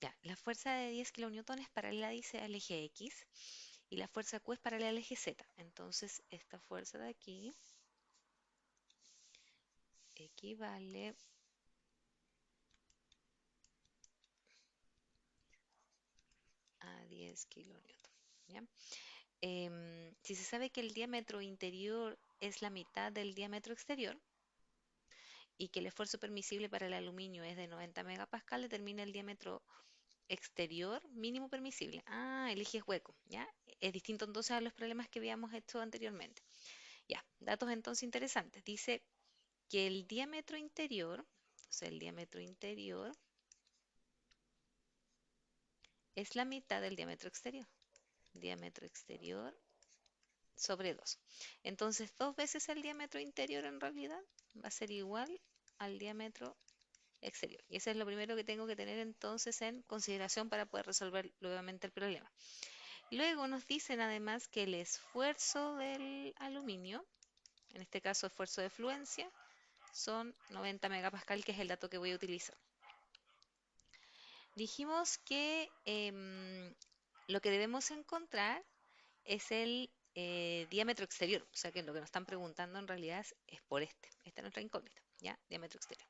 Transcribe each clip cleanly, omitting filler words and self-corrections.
Ya, la fuerza de 10 kilonewton es paralela, dice, al eje X y la fuerza Q es paralela al eje Z. Entonces, esta fuerza de aquí equivale a 10 kilonewton. ¿Ya? Si se sabe que el diámetro interior es la mitad del diámetro exterior y que el esfuerzo permisible para el aluminio es de 90 megapascal, determina el diámetro exterior mínimo permisible. Ah, el eje es hueco, ¿ya? Es distinto entonces a los problemas que habíamos hecho anteriormente. Ya, datos entonces interesantes. Dice que el diámetro interior, o sea, el diámetro interior es la mitad del diámetro exterior. Diámetro exterior sobre 2. Entonces, 2 veces el diámetro interior en realidad va a ser igual al diámetro exterior. Y eso es lo primero que tengo que tener entonces en consideración para poder resolver nuevamente el problema. Luego nos dicen además que el esfuerzo del aluminio, en este caso esfuerzo de fluencia, son 90 megapascal, que es el dato que voy a utilizar. Dijimos que lo que debemos encontrar es el diámetro exterior, o sea que lo que nos están preguntando en realidad es por este. Esta es nuestra incógnita, ¿ya? Diámetro exterior.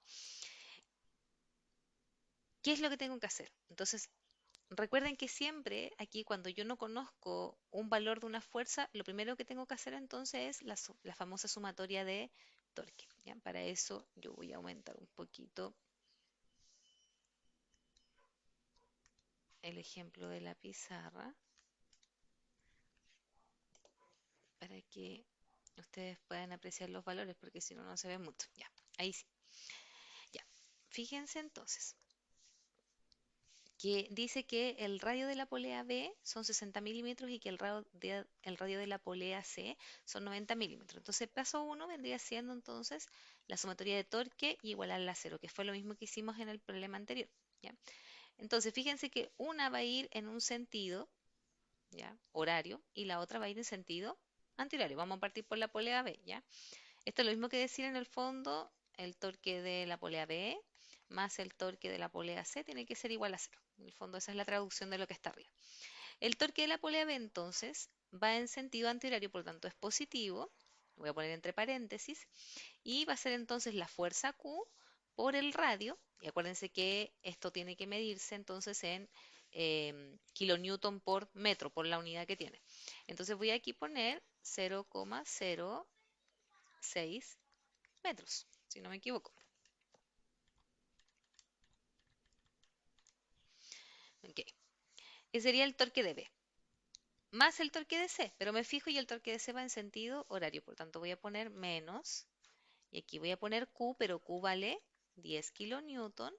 ¿Qué es lo que tengo que hacer? Entonces, recuerden que siempre aquí cuando yo no conozco un valor de una fuerza, lo primero que tengo que hacer entonces es la famosa sumatoria de torque, ¿ya? Para eso yo voy a aumentar un poquito el ejemplo de la pizarra para que ustedes puedan apreciar los valores, porque si no, no se ve mucho. Ya, ahí sí. Ya. Fíjense entonces que dice que el radio de la polea B son 60 milímetros y que el radio de la polea C son 90 milímetros. Entonces, paso uno vendría siendo entonces la sumatoria de torque igual a la cero, que fue lo mismo que hicimos en el problema anterior. ¿Ya? Entonces, fíjense que una va a ir en un sentido, ¿ya? Horario, y la otra va a ir en sentido antihorario. Vamos a partir por la polea B, ¿ya? Esto es lo mismo que decir en el fondo, el torque de la polea B más el torque de la polea C tiene que ser igual a cero. En el fondo esa es la traducción de lo que está arriba. El torque de la polea B entonces va en sentido antihorario, por lo tanto es positivo, lo voy a poner entre paréntesis, y va a ser entonces la fuerza Q por el radio, y acuérdense que esto tiene que medirse entonces en kilonewton por metro, por la unidad que tiene. Entonces voy aquí a poner 0,06 metros, si no me equivoco. Ok. Que sería el torque de B, más el torque de C, pero me fijo y el torque de C va en sentido horario, por tanto voy a poner menos, y aquí voy a poner Q, pero Q vale 10 kilonewton,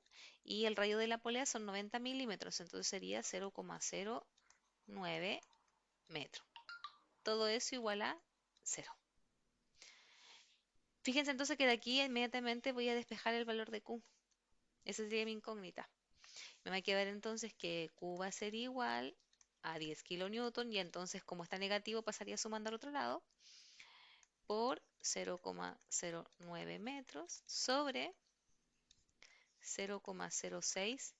y el radio de la polea son 90 milímetros, entonces sería 0,09 metros. Todo eso igual a 0. Fíjense entonces que de aquí inmediatamente voy a despejar el valor de Q. Esa sería mi incógnita. Me va a quedar entonces que Q va a ser igual a 10 kilonewton y entonces como está negativo pasaría sumando al otro lado por 0,09 metros sobre 0,06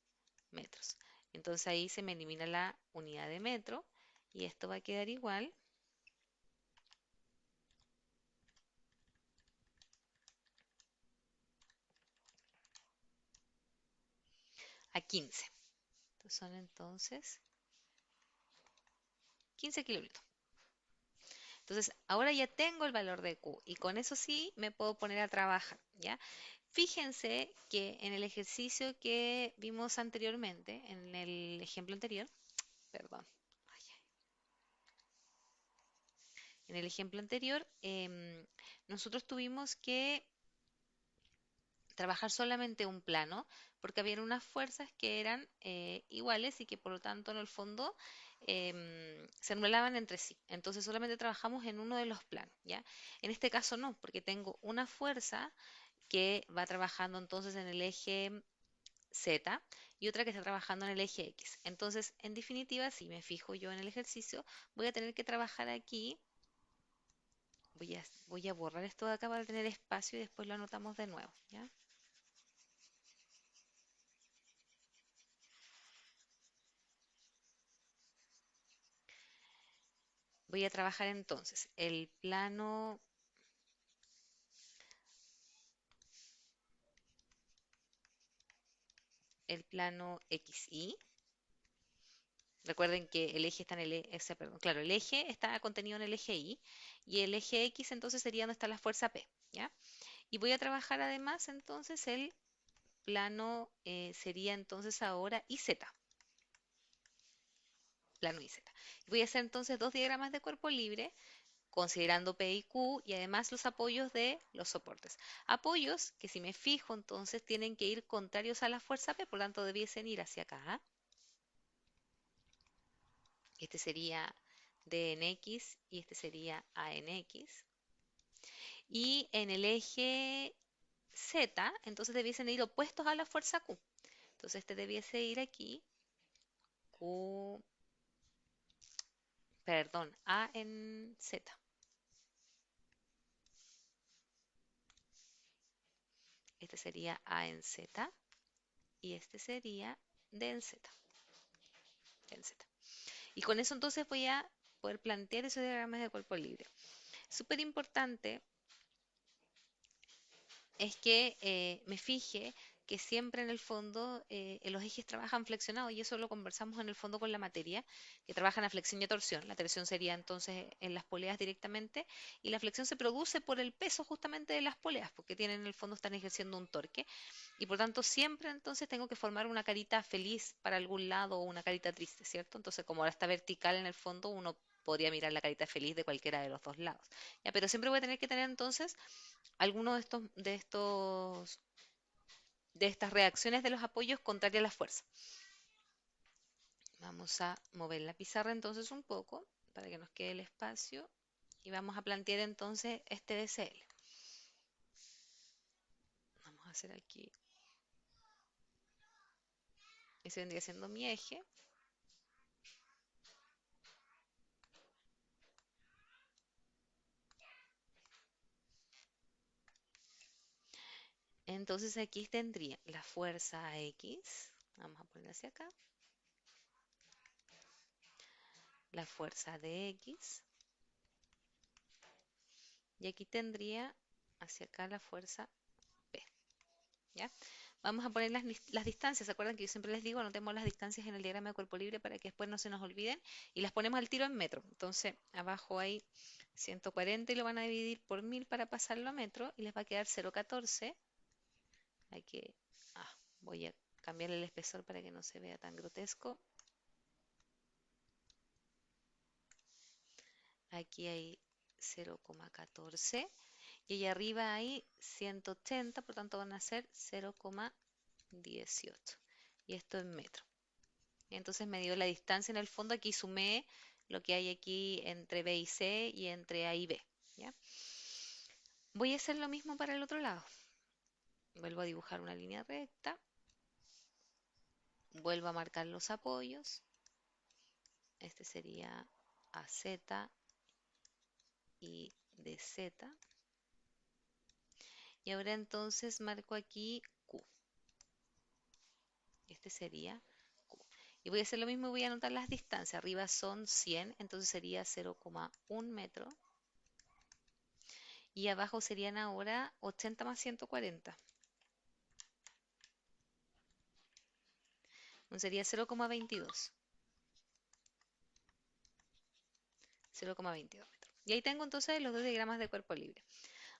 metros. Entonces ahí se me elimina la unidad de metro y esto va a quedar igual a 15. Estos son entonces 15 kilonewton. Entonces, ahora ya tengo el valor de Q y con eso sí me puedo poner a trabajar, ¿ya? Fíjense que en el ejercicio que vimos anteriormente, en el ejemplo anterior, perdón, en el ejemplo anterior, nosotros tuvimos que trabajar solamente un plano porque habían unas fuerzas que eran iguales y que por lo tanto en el fondo se anulaban entre sí. Entonces solamente trabajamos en uno de los planos, ¿ya? En este caso no, porque tengo una fuerza que va trabajando entonces en el eje Z y otra que está trabajando en el eje X. Entonces, en definitiva, si me fijo yo en el ejercicio, voy a tener que trabajar aquí. Voy a borrar esto de acá para tener espacio y después lo anotamos de nuevo, ¿ya? Voy a trabajar entonces el plano XY. Recuerden que el eje está en perdón, claro, el eje está contenido en el eje Y y el eje X entonces sería donde está la fuerza P, ¿ya? Y voy a trabajar además entonces el plano, sería entonces ahora IZ, plano IZ. Voy a hacer entonces dos diagramas de cuerpo libre considerando P y Q y además los apoyos de los soportes. Apoyos que si me fijo entonces tienen que ir contrarios a la fuerza P, por lo tanto debiesen ir hacia acá. Este sería D en X y este sería A en X. Y en el eje Z, entonces debiesen ir opuestos a la fuerza Q. Entonces este debiese ir aquí, Q, perdón, A en Z. Este sería A en Z y este sería D en Z. D en Z. Y con eso entonces voy a poder plantear esos diagramas de cuerpo libre. Súper importante es que me fije que siempre en el fondo los ejes trabajan flexionados y eso lo conversamos en el fondo con la materia, que trabajan a flexión y a torsión. La torsión sería entonces en las poleas directamente y la flexión se produce por el peso justamente de las poleas, porque tienen en el fondo están ejerciendo un torque y por tanto siempre entonces tengo que formar una carita feliz para algún lado o una carita triste, ¿cierto? Entonces como ahora está vertical en el fondo, uno podría mirar la carita feliz de cualquiera de los dos lados. Ya, pero siempre voy a tener que tener entonces algunos de estas reacciones de los apoyos contrarias a la fuerza. Vamos a mover la pizarra entonces un poco para que nos quede el espacio y vamos a plantear entonces este DCL. Vamos a hacer aquí, ese vendría siendo mi eje. Entonces aquí tendría la fuerza X, vamos a poner hacia acá, la fuerza de X, y aquí tendría hacia acá la fuerza P, ¿ya? Vamos a poner las distancias, ¿se acuerdan que yo siempre les digo, anotemos las distancias en el diagrama de cuerpo libre para que después no se nos olviden y las ponemos al tiro en metro. Entonces, abajo hay 140 y lo van a dividir por 1000 para pasarlo a metro y les va a quedar 0,14. Hay que, voy a cambiar el espesor para que no se vea tan grotesco. Aquí hay 0,14 y allá arriba hay 180, por tanto van a ser 0,18. Y esto en metro. Entonces me dio la distancia en el fondo. Aquí sumé lo que hay aquí entre B y C y entre A y B, ¿ya? Voy a hacer lo mismo para el otro lado. Vuelvo a dibujar una línea recta. Vuelvo a marcar los apoyos. Este sería AZ y DZ. Y ahora entonces marco aquí Q. Este sería Q. Y voy a hacer lo mismo y voy a anotar las distancias. Arriba son 100, entonces sería 0,1 metro. Y abajo serían ahora 80 más 140. Entonces sería 0,22. 0,22 metros. Y ahí tengo entonces los dos diagramas de cuerpo libre.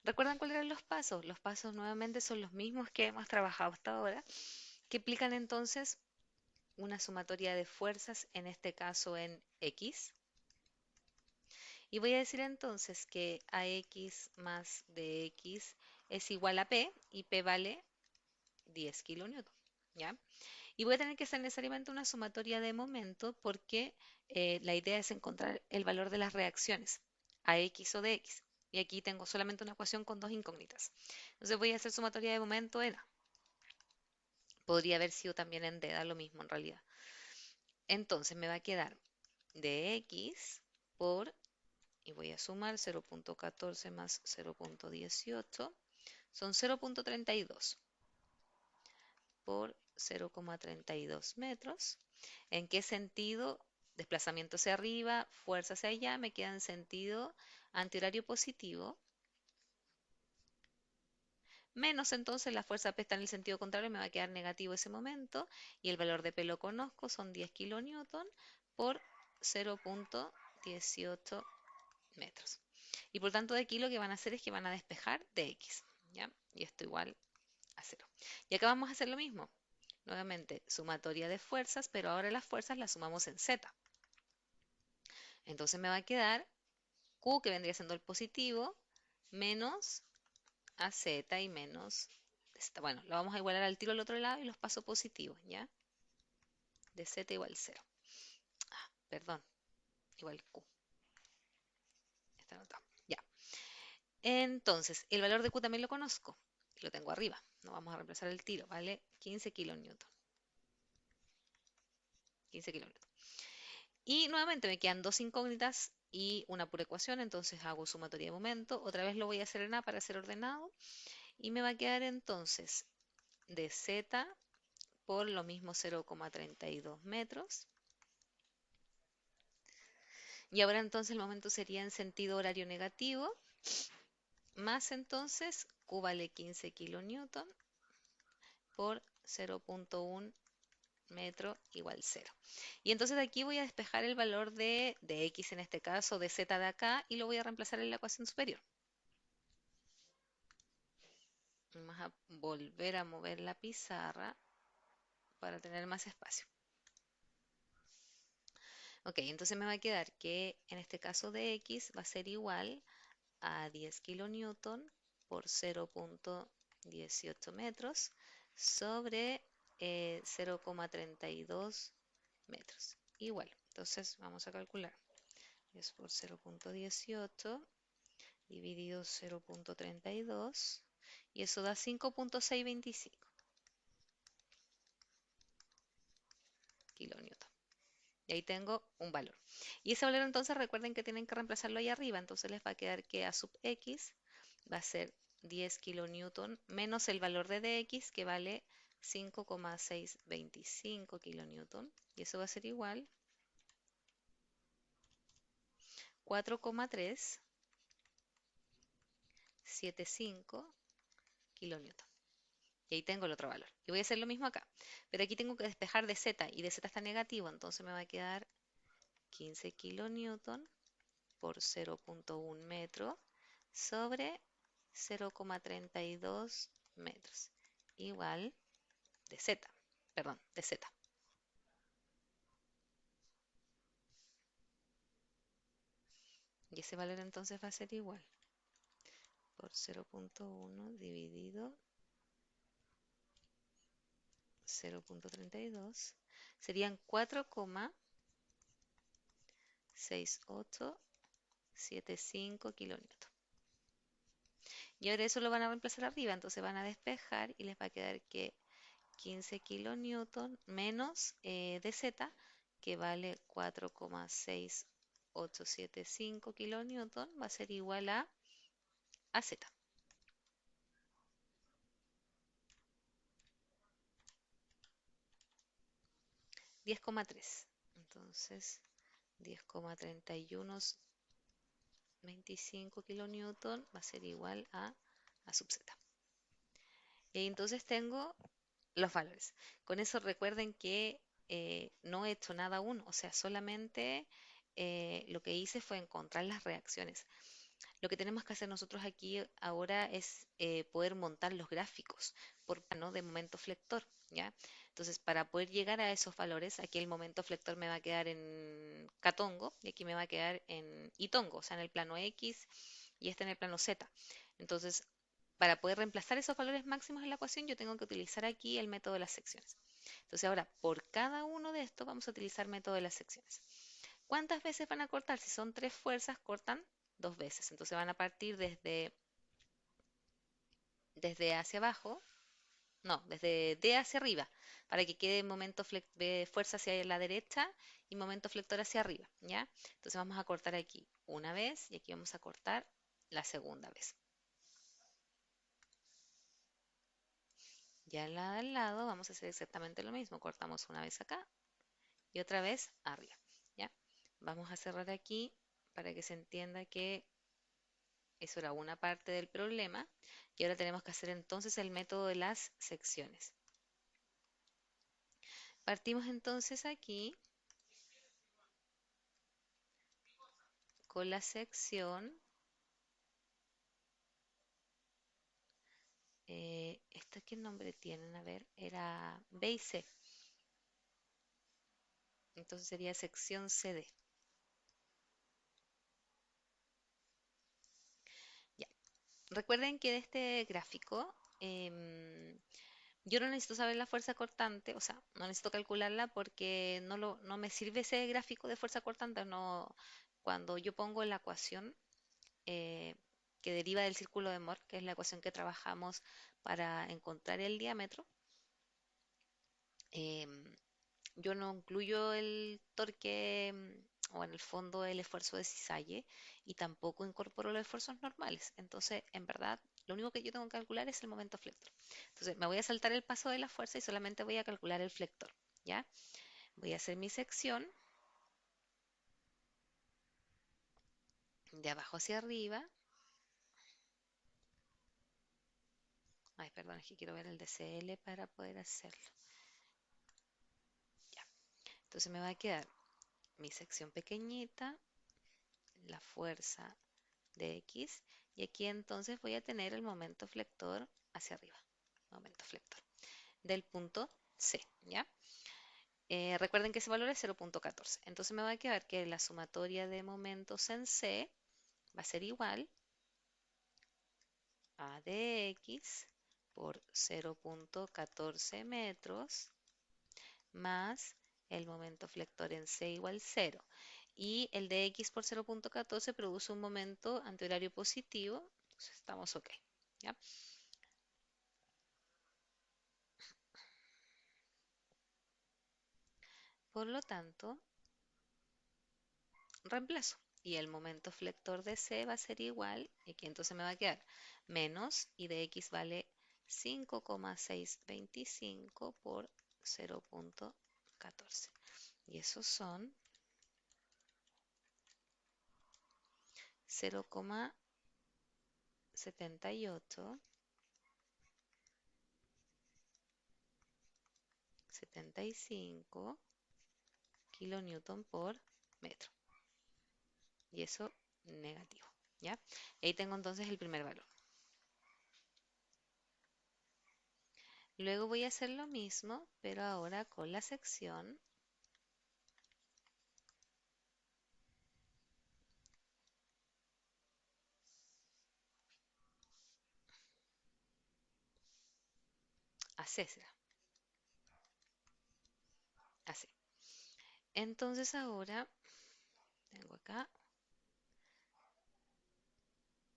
¿Recuerdan cuáles eran los pasos? Los pasos nuevamente son los mismos que hemos trabajado hasta ahora, que implican entonces una sumatoria de fuerzas, en este caso en X. Y voy a decir entonces que AX más DX es igual a P y P vale 10 kilonewton, ¿ya? Y voy a tener que hacer necesariamente una sumatoria de momento porque la idea es encontrar el valor de las reacciones, AX o DX. Y aquí tengo solamente una ecuación con dos incógnitas. Entonces voy a hacer sumatoria de momento en A. Podría haber sido también en D, da lo mismo en realidad. Entonces me va a quedar dx por, y voy a sumar 0,14 más 0,18, son 0,32 por 0,32 metros. ¿En qué sentido? desplazamiento hacia arriba, fuerza hacia allá, me queda en sentido antihorario positivo, menos entonces la fuerza P está en el sentido contrario, me va a quedar negativo ese momento, y el valor de P lo conozco, son 10 kilonewton por 0.18 metros. Y por tanto de aquí lo que van a hacer es que van a despejar de X, ¿ya? Y esto igual a 0. Y acá vamos a hacer lo mismo. Nuevamente, sumatoria de fuerzas, pero ahora las fuerzas las sumamos en Z. Entonces me va a quedar Q, que vendría siendo el positivo, menos AZ y menos Z. Bueno, lo vamos a igualar al tiro al otro lado y los paso positivos, ¿ya? De Z igual 0. Perdón, igual Q. Está anotado. Ya. Entonces, el valor de Q también lo conozco. Lo tengo arriba. No vamos a reemplazar el tiro, ¿vale? 15 kilonewton. 15 kilonewton. Y nuevamente me quedan dos incógnitas y una pura ecuación, entonces hago sumatoria de momento. Otra vez lo voy a hacer en A para ser ordenado. Y me va a quedar entonces de Z por lo mismo 0,32 metros. Y ahora entonces el momento sería en sentido horario negativo, más entonces Q vale 15 kilonewton por 0.1 metro igual 0. Y entonces de aquí voy a despejar el valor de X en este caso, de Z de acá, y lo voy a reemplazar en la ecuación superior. Vamos a volver a mover la pizarra para tener más espacio. Ok, entonces me va a quedar que en este caso de X va a ser igual a 10 kilonewton por 0.18 metros sobre 0,32 metros. Igual, entonces vamos a calcular. Es por 0.18 dividido 0.32 y eso da 5.625 kilonewton. Y ahí tengo un valor. Y ese valor entonces recuerden que tienen que reemplazarlo ahí arriba, entonces les va a quedar que A sub X va a ser 10 kilonewton menos el valor de dx que vale 5,625 kilonewton y eso va a ser igual 4,375 kilonewton. Y ahí tengo el otro valor. Y voy a hacer lo mismo acá. Pero aquí tengo que despejar de z y de z está negativo, entonces me va a quedar 15 kilonewton por 0.1 metro sobre 0,32 metros. Igual de z, perdón, de z. Y ese valor entonces va a ser igual por 0.1 dividido 0.32. Serían 4,6875 kilonewton. Y ahora eso lo van a reemplazar arriba, entonces van a despejar y les va a quedar que 15 kilonewton menos de z, que vale 4,6875 kilonewton, va a ser igual a z. 10,3. Entonces, 10,3125 kilonewton va a ser igual a sub z. Y entonces tengo los valores. Con eso recuerden que no he hecho nada aún, o sea, solamente lo que hice fue encontrar las reacciones. Lo que tenemos que hacer nosotros aquí ahora es poder montar los gráficos por plano de momento flector, ¿ya? Entonces, para poder llegar a esos valores, aquí el momento flector me va a quedar en catongo y aquí me va a quedar en itongo, o sea, en el plano X y este en el plano Z. Entonces, para poder reemplazar esos valores máximos en la ecuación, yo tengo que utilizar aquí el método de las secciones. Entonces, ahora, por cada uno de estos vamos a utilizar método de las secciones. ¿Cuántas veces van a cortar? Si son tres fuerzas, cortan dos veces. Entonces van a partir desde hacia abajo, no, desde D hacia arriba, para que quede momento de fuerza hacia la derecha y momento flector hacia arriba, ¿ya? Entonces vamos a cortar aquí una vez y aquí vamos a cortar la segunda vez. Ya al lado vamos a hacer exactamente lo mismo. Cortamos una vez acá y otra vez arriba, ¿ya? Vamos a cerrar aquí para que se entienda que eso era una parte del problema. Y ahora tenemos que hacer entonces el método de las secciones. Partimos entonces aquí con la sección. ¿Esta qué nombre tienen? A ver, era B y C. Entonces sería sección CD. Ya. Recuerden que de este gráfico yo no necesito saber la fuerza cortante, o sea, no necesito calcularla porque no me sirve ese gráfico de fuerza cortante. No, cuando yo pongo la ecuación eh, que deriva del círculo de Mohr, que es la ecuación que trabajamos para encontrar el diámetro, em, yo no incluyo el torque o en el fondo el esfuerzo de cisalle y tampoco incorporo los esfuerzos normales. Entonces, en verdad, lo único que yo tengo que calcular es el momento flector. Entonces, me voy a saltar el paso de la fuerza y solamente voy a calcular el flector. ¿Ya? Voy a hacer mi sección de abajo hacia arriba. Ay, perdón, es que quiero ver el DCL para poder hacerlo. Ya. Entonces me va a quedar mi sección pequeñita, la fuerza de X, y aquí entonces voy a tener el momento flector hacia arriba, momento flector, del punto C, ¿ya? Recuerden que ese valor es 0,14, entonces me va a quedar que la sumatoria de momentos en C va a ser igual a dx por 0,14 metros más el momento flector en C igual 0. Y el de X por 0,14 produce un momento antihorario positivo, entonces estamos ok. ¿Ya? Por lo tanto, reemplazo. Y el momento flector de C va a ser igual, y aquí entonces me va a quedar menos, y de X vale 5,625 por 0,14. Y esos son 0,7875 kilonewton por metro. Y eso negativo. ¿Ya? Y ahí tengo entonces el primer valor. Luego voy a hacer lo mismo, pero ahora con la sección AC. AC. Entonces ahora tengo acá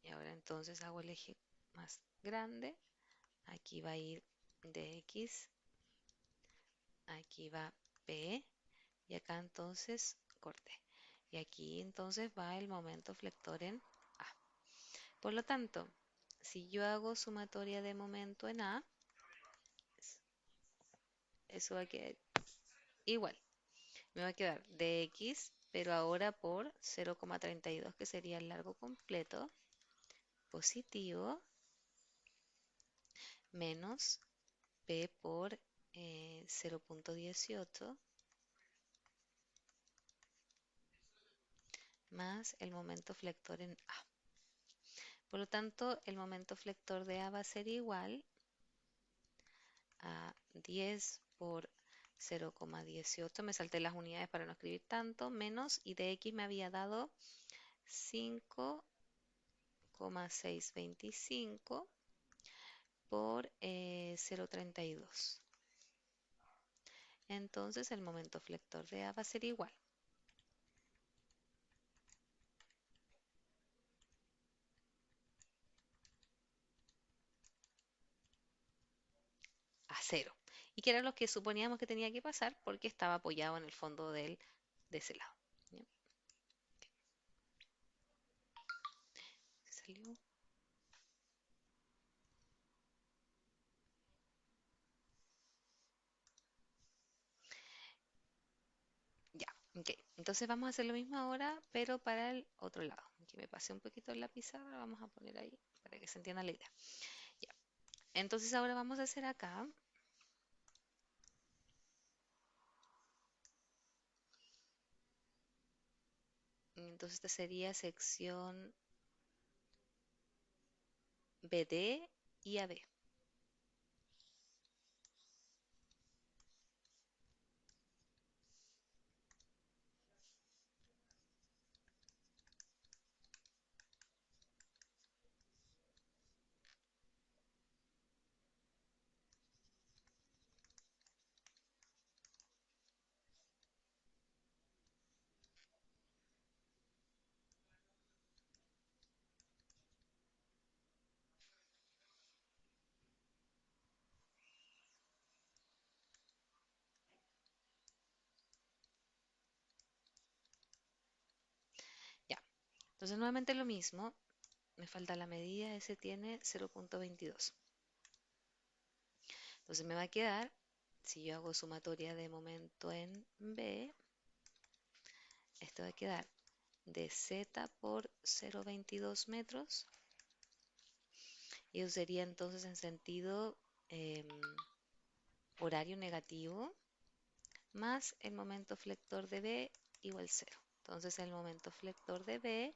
y ahora entonces hago el eje más grande. Aquí va a ir DX, aquí va P y acá entonces corte. Y aquí entonces va el momento flector en A. Por lo tanto, si yo hago sumatoria de momento en A, eso va a quedar igual. Me va a quedar dx, pero ahora por 0,32, que sería el largo completo, positivo, menos p por 0,18, más el momento flector en A. Por lo tanto, el momento flector de A va a ser igual a 10 por 0,18, me salté las unidades para no escribir tanto, menos, y de X me había dado 5,625 por 0,32. Entonces el momento flector de A va a ser igual a 0. Y que era lo que suponíamos que tenía que pasar porque estaba apoyado en el fondo de ese lado. ¿Ya? Salió. Ya. Ok, entonces vamos a hacer lo mismo ahora, pero para el otro lado. Aquí me pasé un poquito en la pizarra, vamos a poner ahí para que se entienda la idea. Ya. Entonces ahora vamos a hacer acá. Entonces esta sería sección BD y AB. Ya. Entonces nuevamente lo mismo. Me falta la medida, ese tiene 0.22. Entonces me va a quedar, si yo hago sumatoria de momento en B, esto va a quedar de Z por 0.22 metros. Y eso sería entonces en sentido em, horario negativo más el momento flector de B igual 0. Entonces el momento flector de B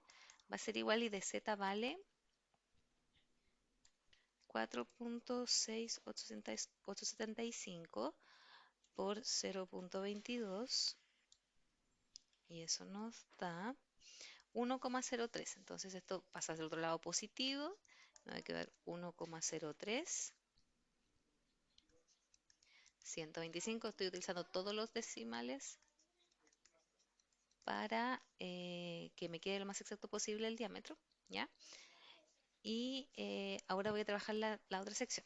va a ser igual y de Z vale 4.6875 por 0.22 y eso nos da 1,03. Entonces esto pasa al otro lado positivo, me va a quedar 1,03. 125, estoy utilizando todos los decimales para que me quede lo más exacto posible el diámetro, ¿ya? Y ahora voy a trabajar la otra sección.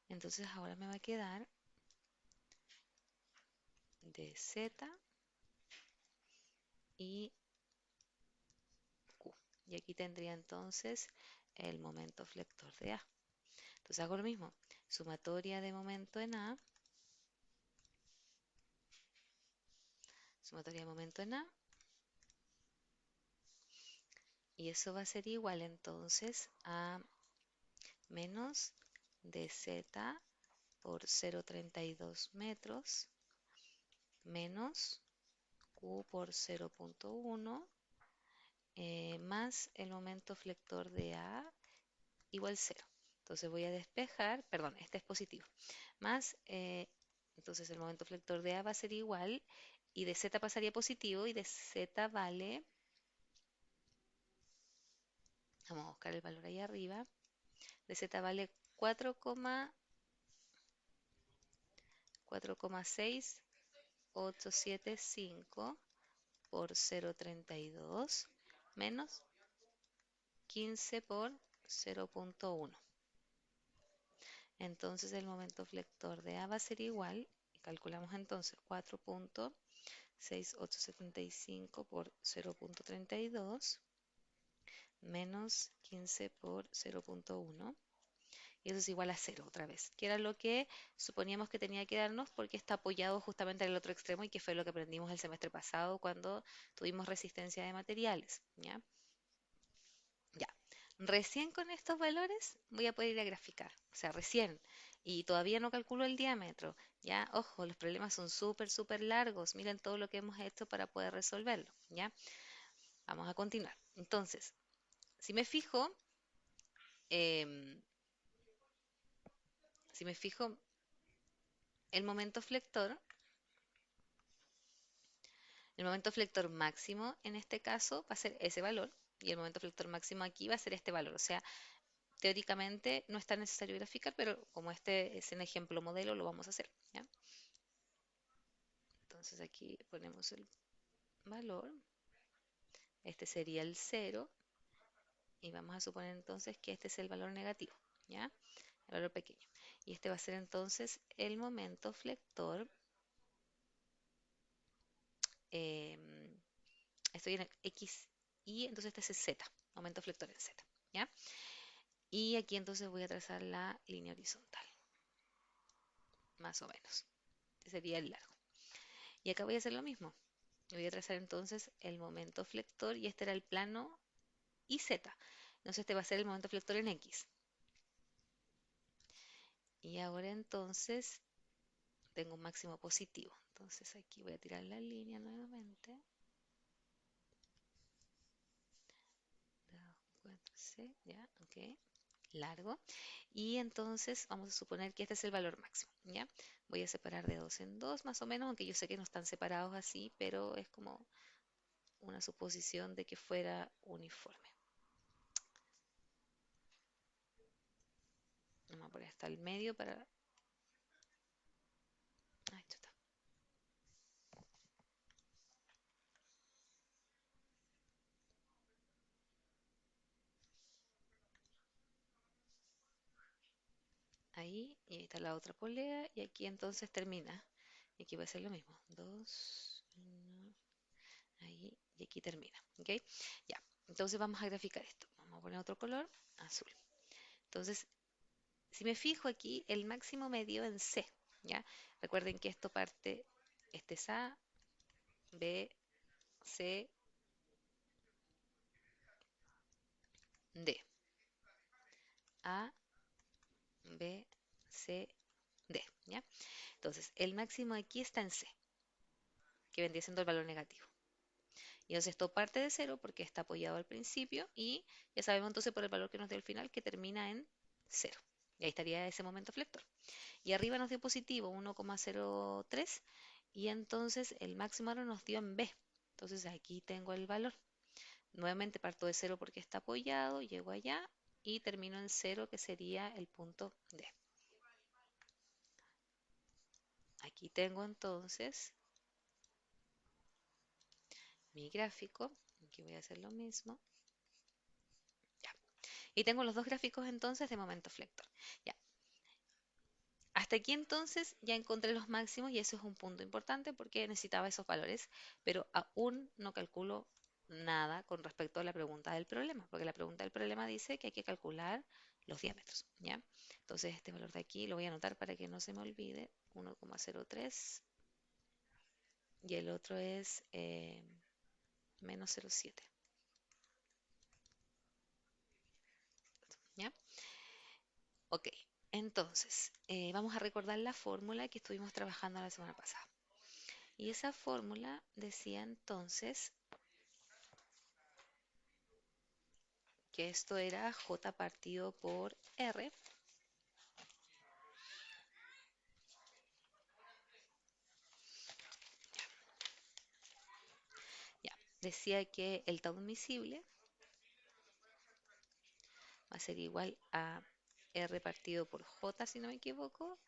Entonces ahora me va a quedar de Z y Q. Y aquí tendría entonces el momento flector de A. Entonces hago lo mismo, sumatoria de momento en A, sumatoria de momento en A, y eso va a ser igual entonces a menos de Z por 0,32 metros menos Q por 0.1 más el momento flector de A igual 0. Entonces voy a despejar, perdón, este es positivo, más, entonces el momento flector de A va a ser igual y de Z pasaría positivo y de Z vale, vamos a buscar el valor ahí arriba, de Z vale 4,6875 por 0,32 menos 15 por 0.1. Entonces el momento flector de A va a ser igual, y calculamos entonces 4.6875 por 0.32 menos 15 por 0.1 y eso es igual a 0 otra vez, que era lo que suponíamos que tenía que darnos porque está apoyado justamente en el otro extremo y que fue lo que aprendimos el semestre pasado cuando tuvimos resistencia de materiales, ¿ya? Ya, recién con estos valores voy a poder ir a graficar, o sea, recién, y todavía no calculo el diámetro, ya, ojo, los problemas son súper, súper largos, miren todo lo que hemos hecho para poder resolverlo, ya, vamos a continuar. Entonces, si me fijo, em, si me fijo, el momento flector máximo en este caso va a ser ese valor, y el momento flector máximo aquí va a ser este valor, o sea, teóricamente no es tan necesario graficar, pero como este es un ejemplo modelo, lo vamos a hacer, ¿ya? Entonces aquí ponemos el valor, este sería el 0 y vamos a suponer entonces que este es el valor negativo, ¿ya? El valor pequeño. Y este va a ser entonces el momento flector, eh, estoy en el X y entonces este es el Z, momento flector en Z, ¿ya? Y aquí entonces voy a trazar la línea horizontal, más o menos. Este sería el largo. Y acá voy a hacer lo mismo. Voy a trazar entonces el momento flector y este era el plano y Z. Entonces este va a ser el momento flector en X. Y ahora entonces tengo un máximo positivo. Entonces aquí voy a tirar la línea nuevamente. 2, 4, 6, ya, ok. Largo. Y entonces vamos a suponer que este es el valor máximo, ¿ya? Voy a separar de dos en dos más o menos, aunque yo sé que no están separados así, pero es como una suposición de que fuera uniforme. Vamos a poner hasta el medio para... Ahí está. Ahí, y ahí está la otra polea, y aquí entonces termina. Y aquí va a ser lo mismo. 2, 1, ahí, y aquí termina. ¿Ok? Ya. Entonces vamos a graficar esto. Vamos a poner otro color, azul. Entonces, si me fijo aquí, el máximo medio en C, ¿ya? Recuerden que esto parte, este es A, B, C, D. A, B, C, D, ¿ya? Entonces, el máximo aquí está en C, que vendría siendo el valor negativo. Y entonces esto parte de cero porque está apoyado al principio y ya sabemos entonces por el valor que nos dio al final que termina en cero. Y ahí estaría ese momento flector. Y arriba nos dio positivo 1,03 y entonces el máximo ahora nos dio en B. Entonces aquí tengo el valor. Nuevamente parto de cero porque está apoyado, llego allá y termino en cero que sería el punto D. Aquí tengo entonces mi gráfico. Aquí voy a hacer lo mismo. Ya. Y tengo los dos gráficos entonces de momento flector. Ya. Hasta aquí entonces ya encontré los máximos y eso es un punto importante porque necesitaba esos valores, pero aún no calculo nada con respecto a la pregunta del problema, porque la pregunta del problema dice que hay que calcular los diámetros, ¿ya? Entonces este valor de aquí lo voy a anotar para que no se me olvide, 1,03 y el otro es menos 0,7, ¿ya? Ok, entonces vamos a recordar la fórmula que estuvimos trabajando la semana pasada. Y esa fórmula decía entonces que esto era J partido por R. Ya, decía que el tau admisible va a ser igual a R partido por J, si no me equivoco,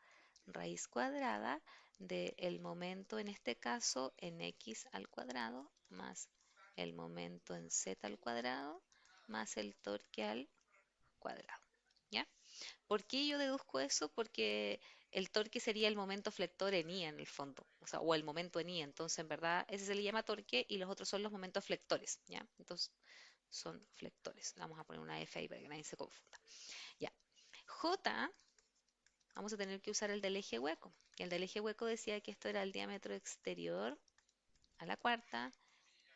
raíz cuadrada del momento, en este caso, en X al cuadrado, más el momento en Z al cuadrado, más el torque al cuadrado. ¿Ya? ¿Por qué yo deduzco eso? Porque el torque sería el momento flector en I en el fondo, o sea, o el momento en I. Entonces, en verdad, ese se le llama torque y los otros son los momentos flectores, ¿ya? Entonces, son flectores. Vamos a poner una F ahí para que nadie se confunda. Ya. J, vamos a tener que usar el del eje hueco. Y el del eje hueco decía que esto era el diámetro exterior a la cuarta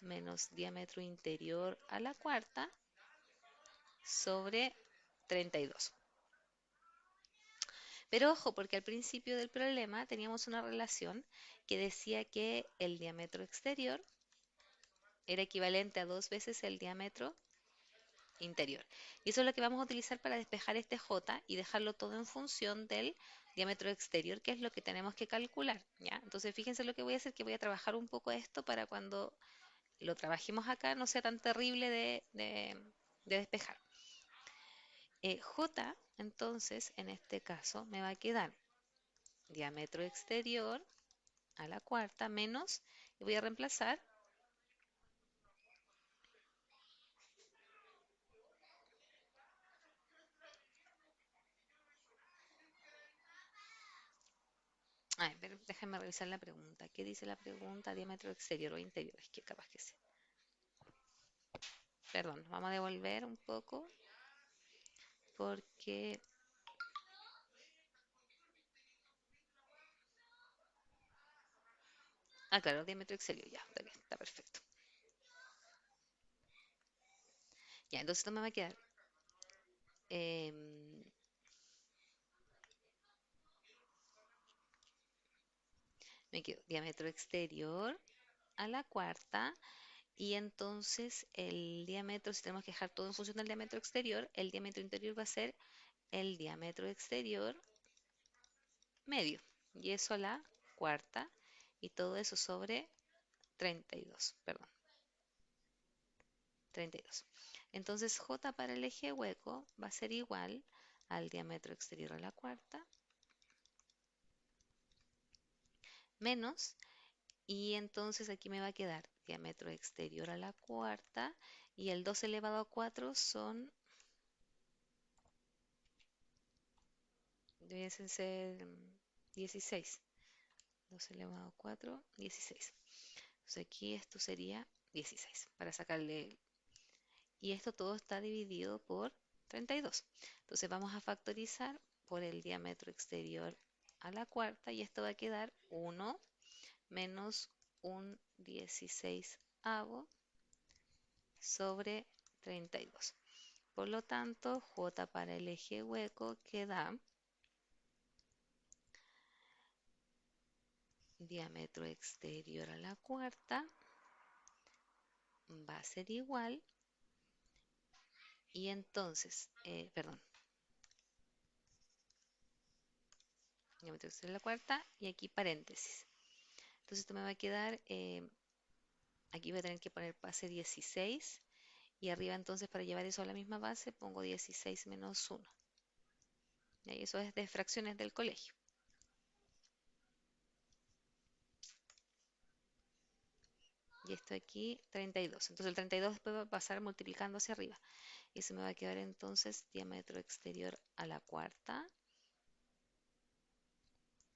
menos diámetro interior a la cuarta sobre 32. Pero ojo, porque al principio del problema teníamos una relación que decía que el diámetro exterior era equivalente a 2 veces el diámetro interior. Y eso es lo que vamos a utilizar para despejar este J y dejarlo todo en función del diámetro exterior, que es lo que tenemos que calcular, ¿ya? Entonces, fíjense lo que voy a hacer, que voy a trabajar un poco esto para cuando lo trabajemos acá no sea tan terrible de despejar. J, entonces, en este caso, me va a quedar diámetro exterior a la cuarta menos, y voy a reemplazar, ay, pero déjenme revisar la pregunta. ¿Qué dice la pregunta? Diámetro exterior o interior. Es que capaz que sí. Perdón, vamos a devolver un poco porque... Ah, claro, diámetro exterior, ya, está bien, está perfecto. Ya, entonces esto me va a quedar... em, me quedó diámetro exterior a la cuarta y entonces el diámetro, si tenemos que dejar todo en función del diámetro exterior, el diámetro interior va a ser el diámetro exterior medio. Y eso a la cuarta y todo eso sobre 32, perdón, 32. Entonces J para el eje hueco va a ser igual al diámetro exterior a la cuarta menos, y entonces aquí me va a quedar diámetro exterior a la cuarta y el 2 elevado a 4 son, debiesen ser 16. 2 elevado a 4, 16. Entonces aquí esto sería 16 para sacarle, y esto todo está dividido por 32. Entonces vamos a factorizar por el diámetro exterior a la cuarta y esto va a quedar 1 menos un 16avo sobre 32. Por lo tanto, J para el eje hueco queda diámetro exterior a la cuarta va a ser igual, y entonces, perdón, diámetro exterior a la cuarta y aquí paréntesis. Entonces esto me va a quedar, aquí voy a tener que poner base 16 y arriba entonces para llevar eso a la misma base pongo 16 menos 1. Y eso es de fracciones del colegio. Y esto aquí 32. Entonces el 32 después va a pasar multiplicando hacia arriba. Y se me va a quedar entonces diámetro exterior a la cuarta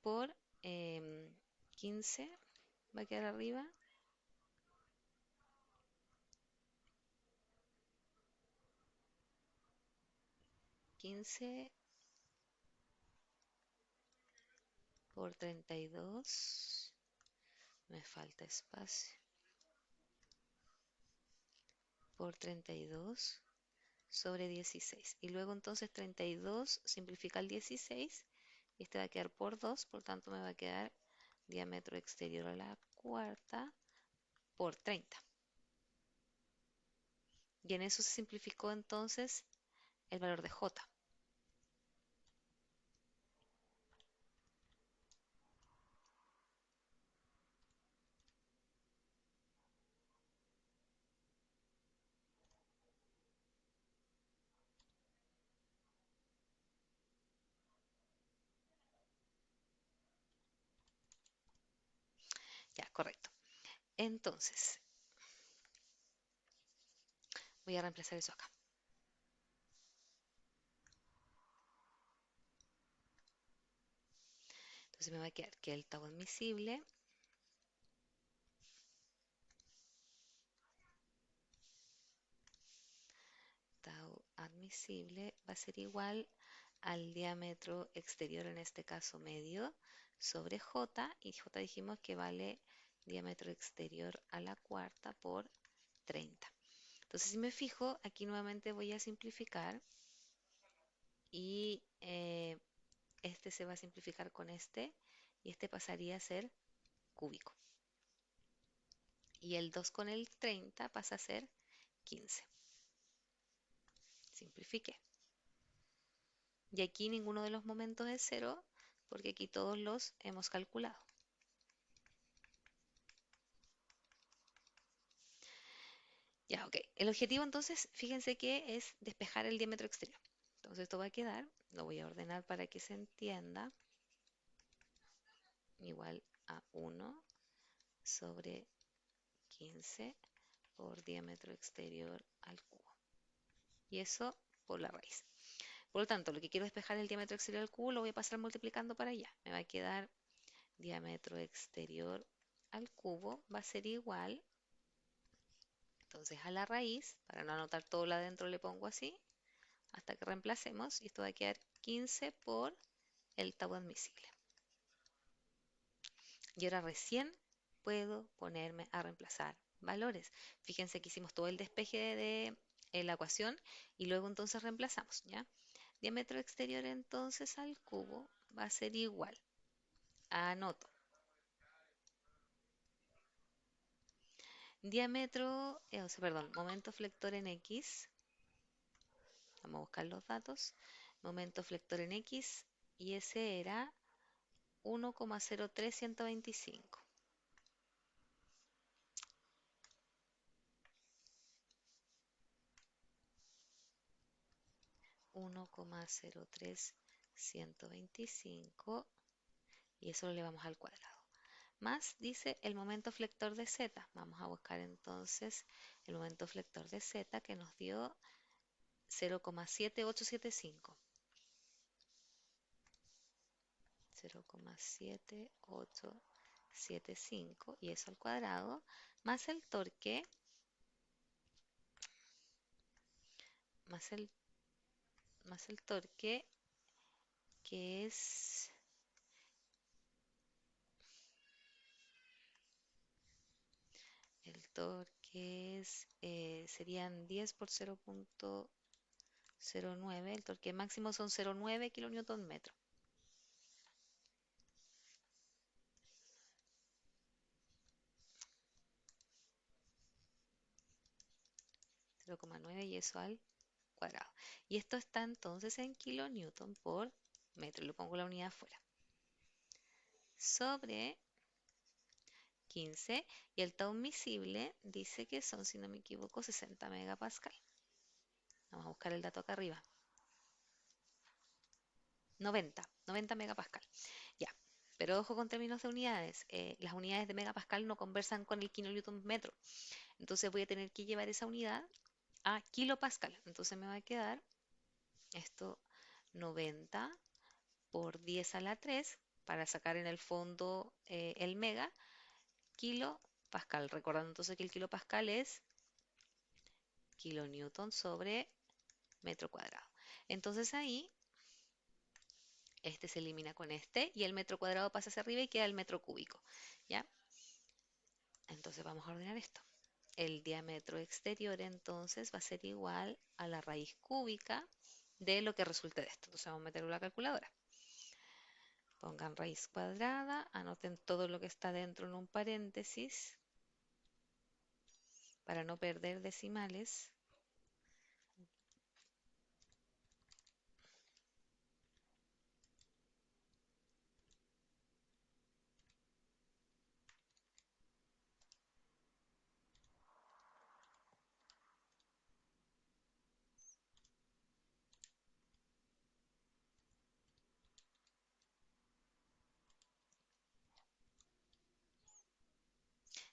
por 15. Va a quedar arriba. 15 por 32. Me falta espacio. Por 32 sobre 16. Y luego entonces 32 simplifica el 16 y este va a quedar por 2, por tanto me va a quedar diámetro exterior a la cuarta por 30. Y en eso se simplificó entonces el valor de J. Ya, correcto. Entonces, voy a reemplazar eso acá. Entonces me va a quedar que el tau admisible va a ser igual al diámetro exterior, en este caso medio, sobre J, y J dijimos que vale diámetro exterior a la cuarta por 30. Entonces, si me fijo, aquí nuevamente voy a simplificar y este se va a simplificar con este y este pasaría a ser cúbico. Y el 2 con el 30 pasa a ser 15. Simplifique. Y aquí ninguno de los momentos es cero porque aquí todos los hemos calculado. Ya, ok. El objetivo entonces, fíjense que es despejar el diámetro exterior. Entonces esto va a quedar, lo voy a ordenar para que se entienda, igual a 1 sobre 15 por diámetro exterior al cubo. Y eso por la raíz. Por lo tanto, lo que quiero despejar el diámetro exterior al cubo lo voy a pasar multiplicando para allá. Me va a quedar diámetro exterior al cubo va a ser igual, entonces a la raíz, para no anotar todo lo adentro le pongo así, hasta que reemplacemos y esto va a quedar 15 por el tau admisible. Y ahora recién puedo ponerme a reemplazar valores. Fíjense que hicimos todo el despeje de la ecuación y luego entonces reemplazamos, ¿ya? Diámetro exterior entonces al cubo va a ser igual. Anoto. Diámetro, perdón, momento flector en X. Vamos a buscar los datos. Momento flector en X y ese era 1,03125. 1,03125 y eso lo elevamos al cuadrado. Más dice el momento flector de Z. Vamos a buscar entonces el momento flector de Z que nos dio 0,7875. 0,7875 y eso al cuadrado, más el torque, más el, más el torque que es el torque es, serían 10 por 0,09, el torque máximo son 0,9 kilonewton metro. 0,9 y eso al cuadrado. Y esto está entonces en kilonewton por metro. Le pongo la unidad afuera. Sobre 15 y el tau miscible dice que son, si no me equivoco, 60 megapascal. Vamos a buscar el dato acá arriba. 90 megapascal. Ya, pero ojo con términos de unidades. Las unidades de megapascal no conversan con el kilonewton metro. Entonces voy a tener que llevar esa unidad a kilopascal. Entonces me va a quedar esto 90 por 10 a la 3 para sacar en el fondo el mega kilopascal. Recordando entonces que el kilopascal es kilonewton sobre metro cuadrado. Entonces ahí este se elimina con este y el metro cuadrado pasa hacia arriba y queda el metro cúbico. ¿Ya? Entonces vamos a ordenar esto. El diámetro exterior entonces va a ser igual a la raíz cúbica de lo que resulte de esto. Entonces vamos a meterlo en la calculadora. Pongan raíz cuadrada, anoten todo lo que está dentro en un paréntesis para no perder decimales.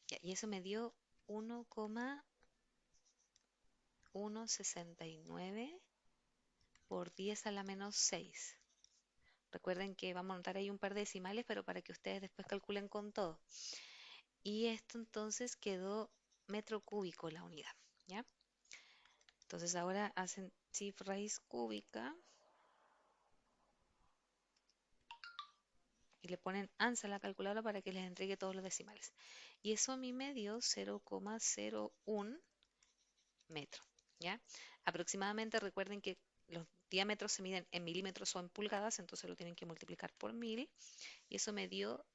Ya, y eso me dio 1,169 por 10 a la menos 6. Recuerden que vamos a anotar ahí un par de decimales, pero para que ustedes después calculen con todo. Y esto entonces quedó metro cúbico la unidad, ¿ya? Entonces ahora hacen shift raíz cúbica y le ponen ANSA a la calculadora para que les entregue todos los decimales. Y eso a mí me dio 0,01 metro, ¿ya? Aproximadamente recuerden que los diámetros se miden en milímetros o en pulgadas, entonces lo tienen que multiplicar por 1000 y eso me dio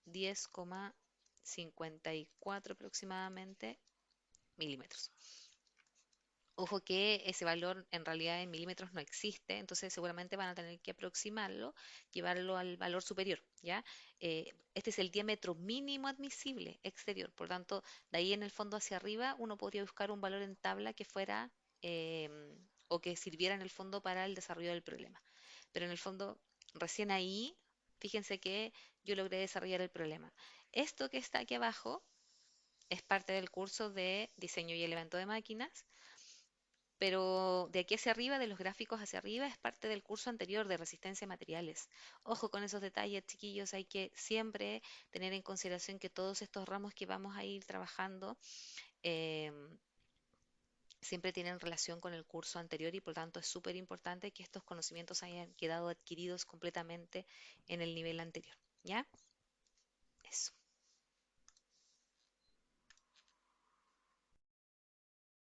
10,54 aproximadamente milímetros. Ojo que ese valor en realidad en milímetros no existe, entonces seguramente van a tener que aproximarlo, llevarlo al valor superior, ¿ya? Este es el diámetro mínimo admisible exterior, por tanto, de ahí en el fondo hacia arriba uno podría buscar un valor en tabla que fuera o que sirviera en el fondo para el desarrollo del problema. Pero en el fondo, recién ahí, fíjense que yo logré desarrollar el problema. Esto que está aquí abajo es parte del curso de diseño y elemento de máquinas, pero de aquí hacia arriba, de los gráficos hacia arriba, es parte del curso anterior de resistencia a materiales. Ojo con esos detalles, chiquillos, hay que siempre tener en consideración que todos estos ramos que vamos a ir trabajando, em, siempre tienen relación con el curso anterior y por tanto es súper importante que estos conocimientos hayan quedado adquiridos completamente en el nivel anterior. ¿Ya? Eso.